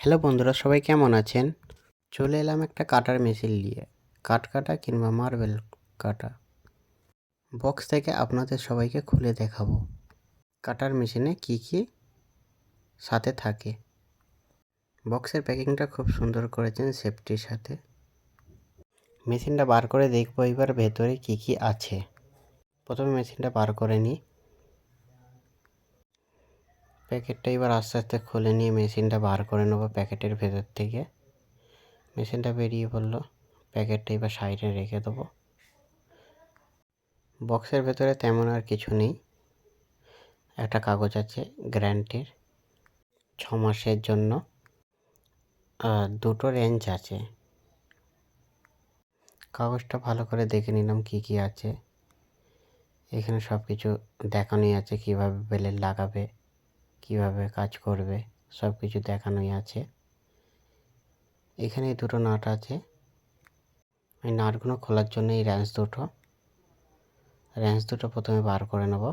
Hello বন্ধুরা, সবাই কেমন আছেন? চলে এলাম একটা কাটার মেশিন নিয়ে। কাঠ কাটা কিংবা মার্বেল কাটা। বক্স থেকে আপনাদের সবাইকে খুলে দেখাবো কাটার মেশিনে কি কি সাথে থাকে। বক্সের প্যাকিংটা খুব সুন্দর করেছেন সেফটির সাথে। মেশিনটা বার করে দেখবো এবার ভেতরে কি কি আছে। প্রথমে মেশিনটা বার করে নিই। প্যাকেটটা এবার আস্তে আস্তে খুলে নিয়ে মেশিনটা বার করে নেবো প্যাকেটের ভেতর থেকে। মেশিনটা বেরিয়ে পড়লো। প্যাকেটটা এবার সাইডে রেখে দেবো। বক্সের ভেতরে তেমন আর কিছু নেই। একটা কাগজ আছে গ্যারান্টির 6 মাসের জন্য। আর দুটো রেঞ্জ আছে। কাগজটা ভালো করে দেখে নিলাম কি কি আছে। এখানে সব কিছু দেখানোই আছে, কিভাবে বেলেট লাগাবে, কিভাবে কাজ করবে, সব কিছু দেখানোই আছে। এখানে দুটো নাট আছে। এই নাটগুলো খোলার জন্য এই রেঞ্জ দুটো প্রথমে বার করে নেব।